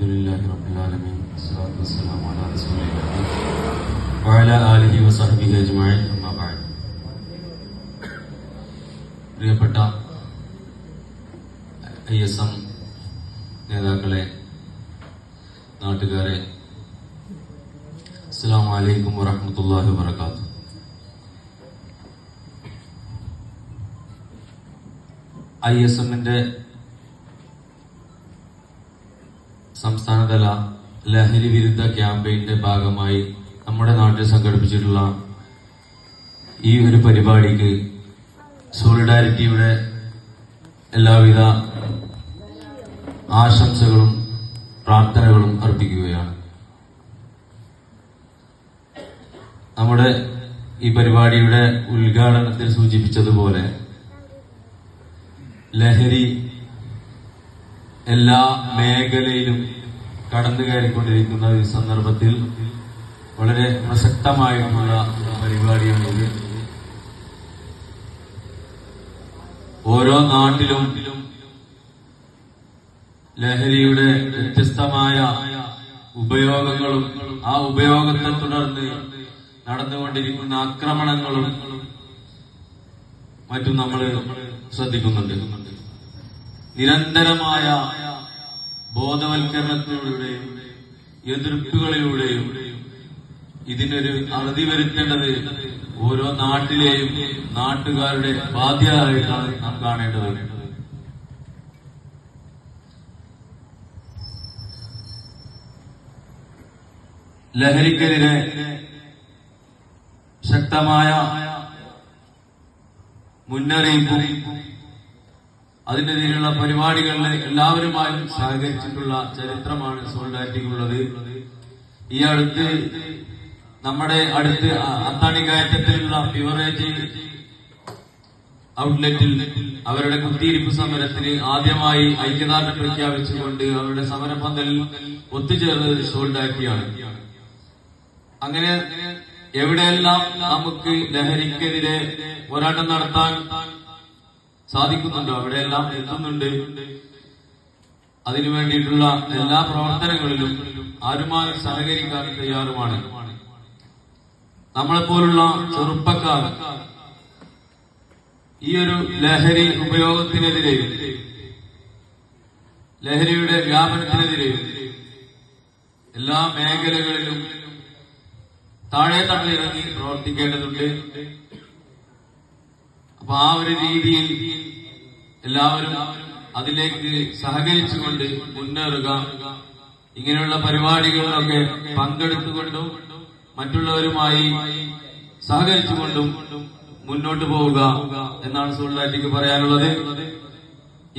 അൽഹംദുലില്ലാഹി റബ്ബിൽ ആലമീൻ വസ്സലാത്തു വസ്സലാമു അലാ റസൂലില്ലാഹി വഅലാ ആലിഹി വസഹ്ബിഹി അജ്മഈൻ അമ്മാ ബഅദ്. പ്രിയപ്പെട്ട ISM നേതാക്കളെ, നാട്ടുകാരെ, അസ്സലാമു അലൈക്കും വറഹ്മത്തുള്ളാഹി വബറകാതുഹു. ISMന്റെ സംസ്ഥാനതല ലഹരി വിരുദ്ധ ക്യാമ്പയിന്റെ ഭാഗമായി നമ്മുടെ നാട്ടിൽ സംഘടിപ്പിച്ചിട്ടുള്ള ഈ ഒരു പരിപാടിക്ക് സോളിഡാരിറ്റിയുടെ എല്ലാവിധ ആശംസകളും പ്രാർത്ഥനകളും അർപ്പിക്കുകയാണ്. നമ്മുടെ ഈ പരിപാടിയുടെ ഉദ്ഘാടനത്തിൽ സൂചിപ്പിച്ചതുപോലെ ലഹരി എല്ലാ മേഖലയിലും കടന്നു കയറിക്കൊണ്ടിരിക്കുന്ന ഈ സന്ദർഭത്തിൽ വളരെ പ്രസക്തമായിട്ടുള്ള പരിപാടിയാണിത്. ഓരോ നാട്ടിലും ലഹരിയുടെ വ്യത്യസ്തമായ ഉപയോഗങ്ങളും ആ ഉപയോഗത്തെ തുടർന്ന് നടന്നുകൊണ്ടിരിക്കുന്ന ആക്രമണങ്ങളും മറ്റും നമ്മൾ ശ്രദ്ധിക്കുന്നുണ്ട്. നിരന്തരമായ ബോധവൽക്കരണത്തിലൂടെയും എതിർപ്പുകളിലൂടെയും ഇതിനൊരു അറുതി വരുത്തേണ്ടത് ഓരോ നാട്ടിലെയും നാട്ടുകാരുടെ ബാധ്യതയായിട്ടാണ് നാം കാണേണ്ടത്. ലഹരിക്കെതിരെ ശക്തമായ മുന്നറിയിപ്പും അതിനെതിരെയുള്ള പരിപാടികളിൽ എല്ലാവരുമായും സഹകരിച്ചിട്ടുള്ള ചരിത്രമാണ് സോളിഡാരിറ്റിക്കുള്ളത്. ഈ അടുത്ത് നമ്മുടെ അടുത്ത് അത്താണി കയറ്റത്തിലുള്ള ബിവറേജ് ഔട്ട്ലെറ്റിൽ അവരുടെ കുത്തിയിരിപ്പ് സമരത്തിന് ആദ്യമായി ഐക്യദാർഢ്യം പ്രഖ്യാപിച്ചുകൊണ്ട് അവരുടെ സമരപന്തലിൽ ഒത്തുചേർന്നത് സോളിഡാരിറ്റിയാണ്. അങ്ങനെ എവിടെയെല്ലാം നമുക്ക് ലഹരിക്കെതിരെ പോരാട്ടം നടത്താൻ സാധിക്കുന്നുണ്ടോ അവിടെയെല്ലാം എത്തുന്നുണ്ട്. അതിനു വേണ്ടിയിട്ടുള്ള എല്ലാ പ്രവർത്തനങ്ങളിലും ആരുമായി സഹകരിക്കാൻ തയ്യാറുമാണ്. നമ്മളെപ്പോലുള്ള ചെറുപ്പക്കാർ ഈ ഒരു ലഹരി ഉപയോഗത്തിനെതിരെയും ലഹരിയുടെ വ്യാപനത്തിനെതിരെയും എല്ലാ മേഖലകളിലും താഴെ തട്ടിലിറങ്ങി പ്രവർത്തിക്കേണ്ടതുണ്ട്. അപ്പൊ ആ ഒരു രീതിയിൽ എല്ലാവരും അതിലേക്ക് സഹകരിച്ചുകൊണ്ട് മുന്നേറുക. ഇങ്ങനെയുള്ള പരിപാടികളിലൊക്കെ പങ്കെടുത്തുകൊണ്ടും മറ്റുള്ളവരുമായി സഹകരിച്ചുകൊണ്ടും മുന്നോട്ട് പോവുക എന്നാണ് സോളിഡാരിറ്റിക്ക് പറയാനുള്ളത്.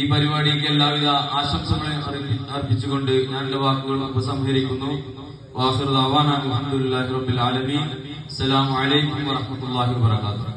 ഈ പരിപാടിക്ക് എല്ലാവിധ ആശംസകളെ അർപ്പിച്ചുകൊണ്ട് ഞാൻ എന്റെ വാക്കുകൾ ഉപസംഹരിക്കുന്നു. വാഖിറു ദഅവാനാ അൽഹംദുലില്ലാഹി റബ്ബിൽ ആലമീൻ. അസ്സലാമു അലൈക്കും വറഹ്മത്തുള്ളാഹി വബറകാതുഹു.